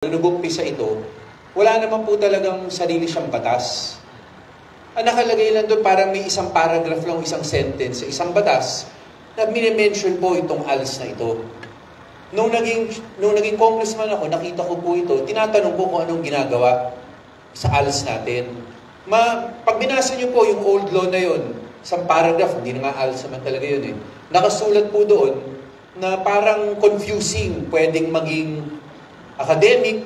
Nung nag-umpisa ito, wala naman po talagang sarili siyang batas. Ang nakalagay lang doon, parang may isang paragraph lang, isang sentence, isang batas, na minimension po itong ALS na ito. Nung naging congressman ako, nakita ko po ito, tinatanong ko kung anong ginagawa sa ALS natin. Pag binasa niyo po yung old law na yun, isang paragraph, hindi na nga ALS naman talaga yun eh. Nakasulat po doon na parang confusing, pwedeng maging academic,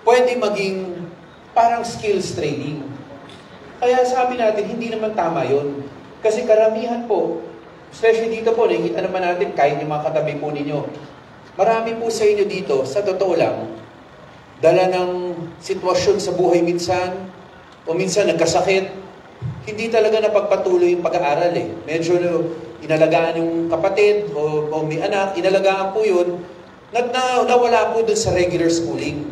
pwede maging parang skills training. Kaya sabi natin, hindi naman tama yun. Kasi karamihan po, especially dito po, nakikita naman natin, kahit yung mga katabi po ninyo, marami po sa inyo dito, sa totoo lang, dala ng sitwasyon sa buhay minsan, o minsan nagkasakit, hindi talaga napagpatuloy yung pag-aaral eh. Medyo inalagaan yung kapatid, o may anak, inalagaan po yun, nawala po dun sa regular schooling.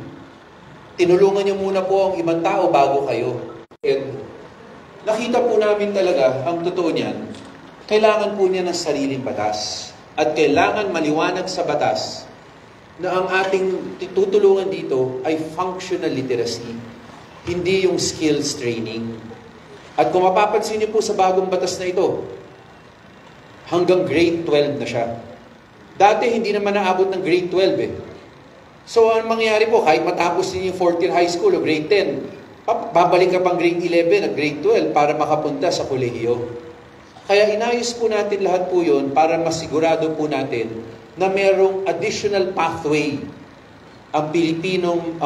Tinulungan niyo muna po ang ibang tao bago kayo. And nakita po namin talaga, ang totoo niyan, kailangan po niya ng sariling batas. At kailangan maliwanag sa batas na ang ating tutulungan dito ay functional literacy, hindi yung skills training. At kung mapapansin niyo po sa bagong batas na ito, hanggang grade 12 na siya. Dati, hindi naman naabot ng grade 12 eh. So, ang mangyayari po, kahit matapos niyo yung 4th year high school o grade 10, babalik ka pang grade 11 at grade 12 para makapunta sa kolehiyo. Kaya inayos po natin lahat po yun para masigurado po natin na merong additional pathway ang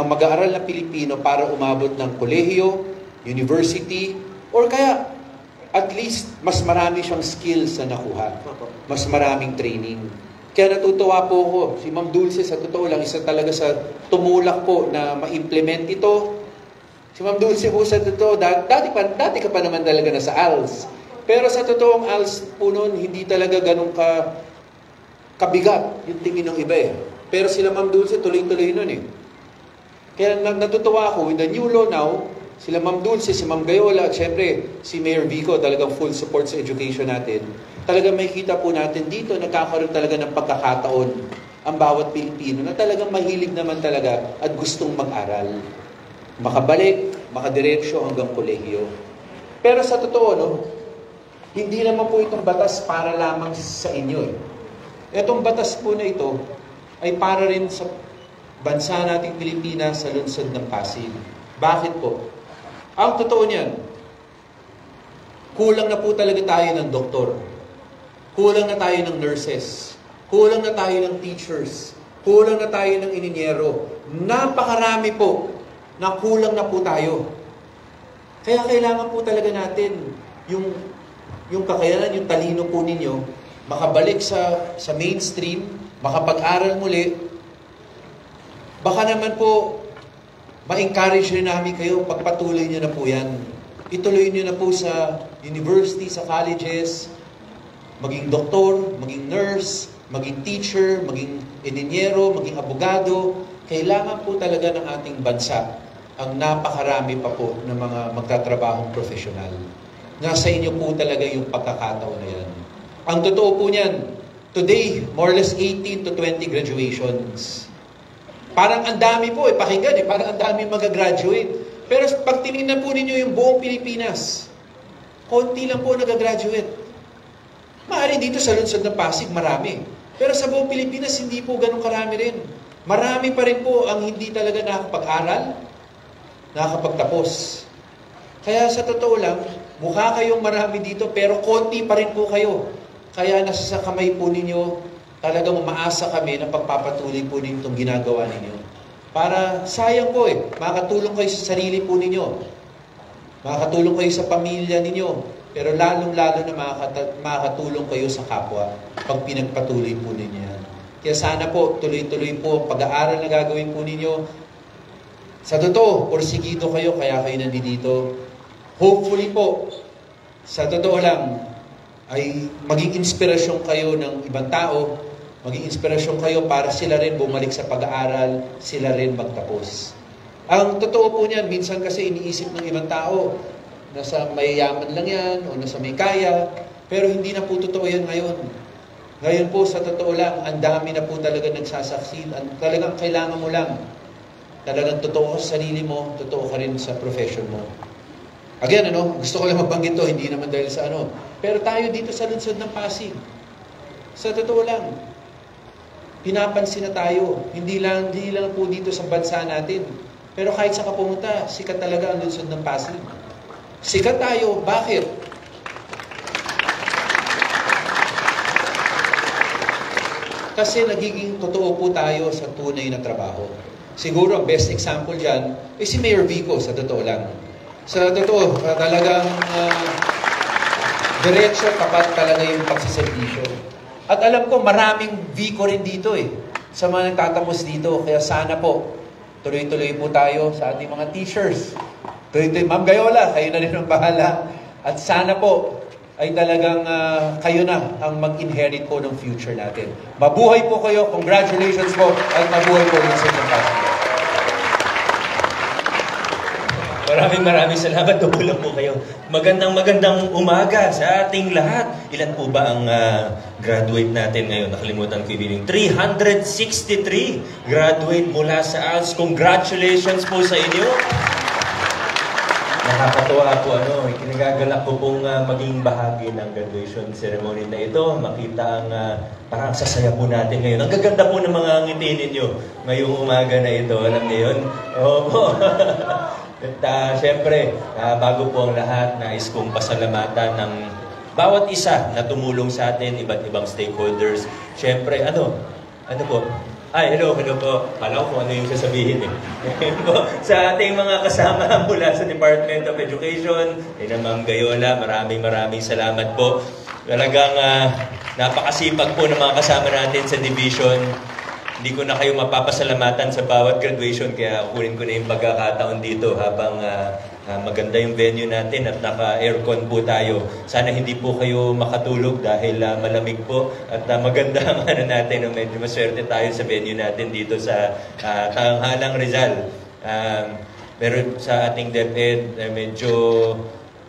mag-aaral na Pilipino para umabot ng kolehiyo, university, or kaya at least mas marami siyang skills na nakuha. Mas maraming training. Kaya natutuwa po ako, si Ma'am Dulce sa totoo lang, isa talaga sa tumulak po na ma-implement ito. Si Ma'am Dulce po sa totoo, dati ka pa naman talaga na sa ALS. Pero sa totoong ALS po noon, hindi talaga ganun kabigat yung tingin ng iba eh. Pero sila Ma'am Dulce, tuloy-tuloy nun eh. Kaya natutuwa ako, with the new law now, sila Ma'am Dulce, si Ma'am Gayola, at syempre si Mayor Vico, talagang full support sa education natin. Talagang may kita po natin dito, nagkakaroon talaga ng pagkakataon ang bawat Pilipino na talagang mahilig naman talaga at gustong mag-aral. Makabalik, makadiretso hanggang kolehiyo. Pero sa totoo, no, hindi naman po itong batas para lamang sa inyo. Itong batas po na ito ay para rin sa bansa nating Pilipinas sa lungsod ng Pasig. Bakit po? Ang totoo niyan, kulang na po talaga tayo ng doktor. Kulang na tayo ng nurses. Kulang na tayo ng teachers. Kulang na tayo ng ininyero. Napakarami po na kulang na po tayo. Kaya kailangan po talaga natin yung kakayanan, yung talino po ninyo, makabalik sa mainstream, makapag-aral muli. Baka naman po, ma-encourage rin namin kayo, pagpatuloy nyo na po yan. Ituloy nyo na po sa university, sa colleges, maging doktor, maging nurse, maging teacher, maging ininyero, maging abogado. Kailangan po talaga ng ating bansa ang napakarami pa po ng mga magtatrabahong profesional. Nasa inyo po talaga yung pagkakataon na yan. Ang totoo po niyan, today, more or less 18 to 20 graduations. Parang ang dami po, pakinggan parang ang dami magagraduate. Pero pag tinignan po ninyo yung buong Pilipinas, konti lang po nagagraduate. Maaari dito sa lungsod ng Pasig, marami. Pero sa buong Pilipinas, hindi po ganun karami rin. Marami pa rin po ang hindi talaga nakakapag-aral, nakakapagtapos. Kaya sa totoo lang, mukha kayong marami dito, pero konti pa rin po kayo. Kaya nasa sa kamay po ninyo, talagang umaasa kami na pagpapatuloy po ninyo itong ginagawa ninyo. Para sayang po makatulong kayo sa sarili po ninyo. Makakatulong kayo sa pamilya ninyo. Pero lalong-lalo na makakatulong kayo sa kapwa pag pinagpatuloy po ninyo yan. Kaya sana po, tuloy-tuloy po ang pag-aaral na gagawin po ninyo. Sa totoo, porsigido kayo, kaya kayo nandito. Hopefully po, sa totoo lang, ay maging inspirasyon kayo ng ibang tao, maging inspirasyon kayo para sila rin bumalik sa pag-aaral, sila rin magtapos. Ang totoo po niyan, minsan kasi iniisip ng ibang tao, nasa mayayaman lang yan, o nasa may kaya, pero hindi na po totoo yan ngayon. Ngayon po, sa totoo lang, ang dami na po talaga nagsasucceed. Talagang kailangan mo lang talagang totoo sa sarili mo, totoo ka rin sa profession mo. Again, gusto ko lang mabanggit to, hindi naman dahil sa pero tayo dito sa lungsod ng Pasig, sa totoo lang, pinapansin na tayo. Hindi lang po dito sa bansa natin. Pero kahit sa pumunta, sikat talaga ang lungsod ng Pasig. Sikat tayo. Bakit? Kasi nagiging totoo po tayo sa tunay na trabaho. Siguro ang best example dyan ay si Mayor Vico, sa totoo lang. Sa totoo, talagang diretso, tapat talaga yung pagsiservisyo. At alam ko, maraming Vico rin dito sa mga nagtatapos dito. Kaya sana po, tuloy-tuloy po tayo sa ating mga teachers. Tuloy-tuloy, Ma'am Gayola, kayo na rin ang bahala. At sana po, ay talagang kayo na ang mag-inherit po ng future natin. Mabuhay po kayo, congratulations po, at mabuhay po yung sa inyong pasok. Maraming salamat. Tubulang po kayo. Magandang umaga sa ating lahat. Ilan po ba ang graduate natin ngayon? Nakalimutan ko yung 363 graduate mula sa ALS. Congratulations po sa inyo. Nakakatuwa po, kinagagalak ko pong maging bahagi ng graduation ceremony na ito. Makita ang parang sasaya po natin ngayon. Ang gaganda po ng mga ngiti ninyo ngayong umaga na ito. Alam niyo yun? Opo. At syempre, bago po ang lahat, nais kong pasalamatan ng bawat isa na tumulong sa atin, iba't ibang stakeholders. Syempre, ano po? Ay, hello po. Kala ko ano yung sasabihin sa ating mga kasama mula sa Department of Education, Ma'am Gayola, maraming salamat po. Talagang napakasipag po ng mga kasama natin sa division. Hindi ko na kayo mapapasalamatan sa bawat graduation, kaya kunin ko na yung pagkakataon dito habang maganda yung venue natin at naka-aircon po tayo. Sana hindi po kayo makatulog dahil malamig po at maganda ang natin. Medyo maswerte tayo sa venue natin dito sa Tanghalang Rizal. Meron sa ating DepEd medyo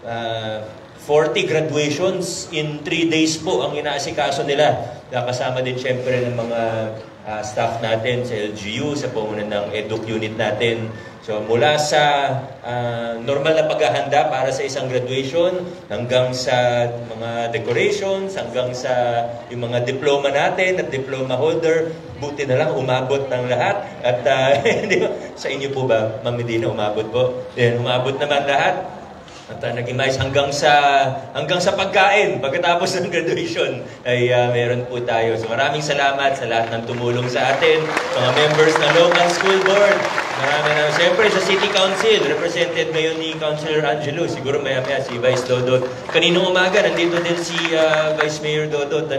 40 graduations in 3 days po ang inaasikaso nila. Kasama din syempre ng mga staff natin sa LGU, sa pamunan ng EDUC unit natin. So mula sa normal na paghahanda para sa isang graduation, hanggang sa mga decorations, hanggang sa yung mga diploma natin at diploma holder, buti na lang umabot ng lahat. At sa inyo po ba, Ma'am Medina, umabot po? Umabot naman lahat. At naging mais hanggang sa pagkain pagkatapos ng graduation ay meron po tayo. So maraming salamat sa lahat ng tumulong sa atin, mga members ng local school board. Maraming siyempre sa City Council, represented ngayon ni Councilor Angelo, siguro maya-maya si Vice Dodot. Kaninang umaga nandito din si Vice Mayor Dodot.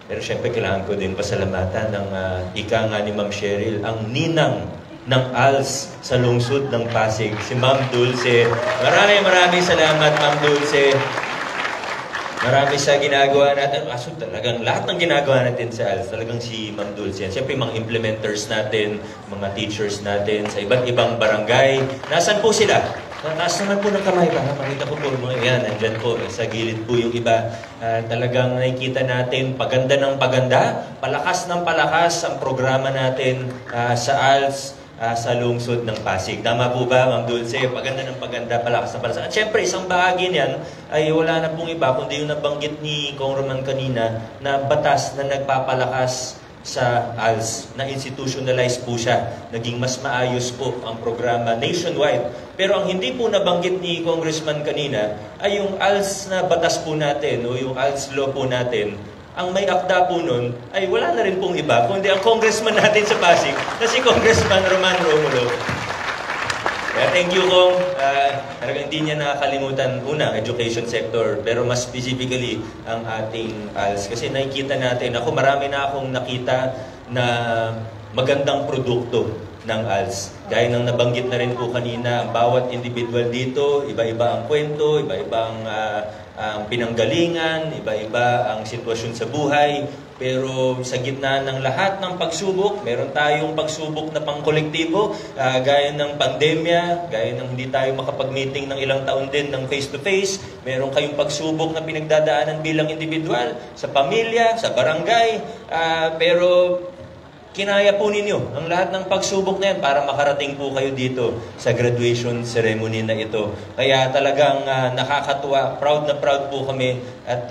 Pero siyempre kailangan ko din pasalamatan ng ika nga ni Ma'am Cheryl, ang ninang ng ALS sa lungsod ng Pasig, si Ma'am Dulce. Maraming salamat, Ma'am Dulce. Marami sa ginagawa natin. Talagang lahat ng ginagawa natin sa ALS, talagang si Ma'am Dulce. Siyempre, mga implementers natin, mga teachers natin sa iba't ibang barangay. Nasaan po sila? Nataas naman po ng kamay para makita ko po mga yan. Nandyan po, sa gilid po yung iba. Talagang nakikita natin paganda ng paganda, palakas ng palakas ang programa natin sa ALS. Sa lungsod ng Pasig. Tama po ba, Ma'am Dulce? Paganda ng paganda, palakas na palakas. At syempre, isang bahagi niyan ay wala na pong iba, kundi yung nabanggit ni Congressman kanina na batas na nagpapalakas sa ALS, na institutionalize po siya. Naging mas maayos po ang programa nationwide. Pero ang hindi po nabanggit ni Congressman kanina ay yung ALS na batas po natin o yung ALS law po natin. Ang may akda po nun ay wala na rin pong iba, kundi ang congressman natin sa Pasig, na si Congressman Roman Romulo. Kaya thank you, Kong. Talagang hindi niya nakakalimutan, una, education sector, pero mas specifically ang ating ALS. Kasi nakikita natin, marami na akong nakita na magandang produkto ng ALS. Gaya ng nabanggit na rin po kanina, ang bawat individual dito, iba-iba ang kwento, iba-iba ang pinanggalingan, iba-iba ang sitwasyon sa buhay. Pero sa gitna ng lahat ng pagsubok, meron tayong pagsubok na pangkolektibo, gaya ng pandemya, gaya ng hindi tayo makapag-meeting ng ilang taon din ng face-to-face. Meron kayong pagsubok na pinagdadaanan bilang individual, sa pamilya, sa barangay. Pero kinaya po ninyo ang lahat ng pagsubok na yan para makarating po kayo dito sa graduation ceremony na ito. Kaya talagang nakakatuwa, proud na proud po kami at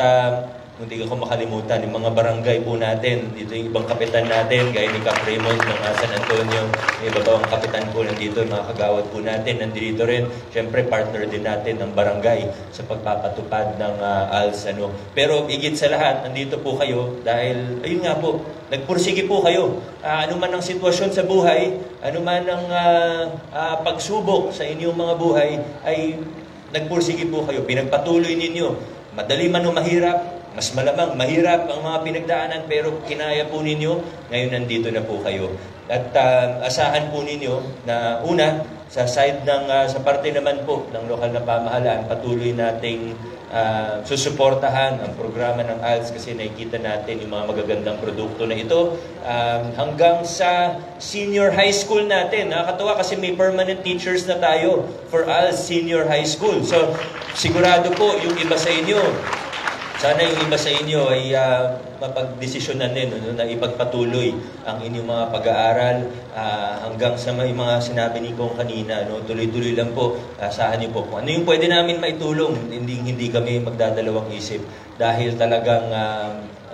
hindi ko makalimutan yung mga barangay po natin. Dito yung ibang kapitan natin, gaya ni Cap Raymond ng San Antonio. May iba pa ang kapitan po nandito, mga kagawad po natin. Nandito rin, syempre partner din natin ng barangay sa pagpapatupad ng ALS. Pero higit sa lahat, nandito po kayo dahil, ayun nga po, nagpursige po kayo. Ano man ang sitwasyon sa buhay, ano man ang pagsubok sa inyong mga buhay, ay nagpursige po kayo. Pinagpatuloy ninyo. Madali man o mahirap, mas malamang, mahirap ang mga pinagdaanan pero kinaya po ninyo, ngayon nandito na po kayo. At asahan po ninyo na una, sa side ng, sa parte naman po ng lokal na pamahalaan, patuloy nating susuportahan ang programa ng ALS kasi nakikita natin yung mga magagandang produkto na ito. Hanggang sa senior high school natin, nakakatuwa kasi may permanent teachers na tayo for ALS senior high school. So, sigurado po yung iba sa inyo, sana yung iba sa inyo ay mapagdesisyonan din na ipagpatuloy ang inyong mga pag-aaral hanggang sa may mga sinabi ni Kong kanina. Tuloy-tuloy lang po. Asahan niyo po kung ano yung pwede namin maitulong. Hindi kami magdadalawang isip dahil talagang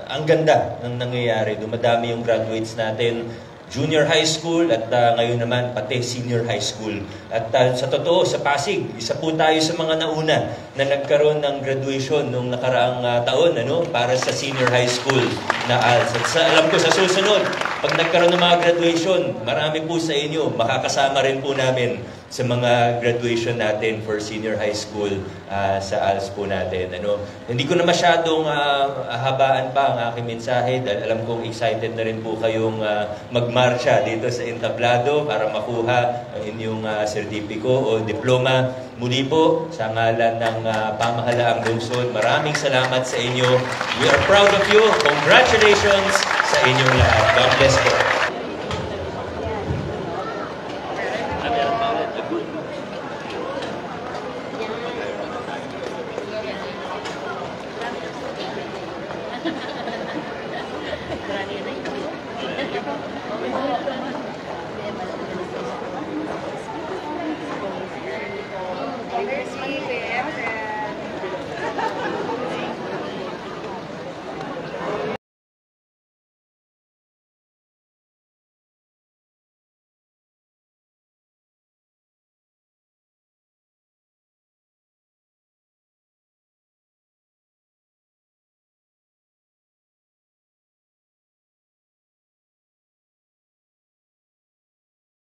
ang ganda ng nangyayari. Dumadami yung graduates natin. Junior high school at ngayon naman pati senior high school. At sa totoo, sa Pasig, isa po tayo sa mga nauna na nagkaroon ng graduation nung nakaraang taon para sa senior high school na ALS. At alam ko sa susunod, pag nagkaroon ng mga graduation, marami po sa inyo, makakasama rin po namin sa mga graduation natin for senior high school sa ALS po natin. Hindi ko na masyadong habaan pa ang aking mensahe dahil alam kong excited na rin po kayong magmarcha dito sa entablado para makuha ang inyong sertipiko o diploma. Muli po, sa ngalan ng pamahalaang lungsod, maraming salamat sa inyo. We are proud of you. Congratulations sa inyong lahat. God bless po.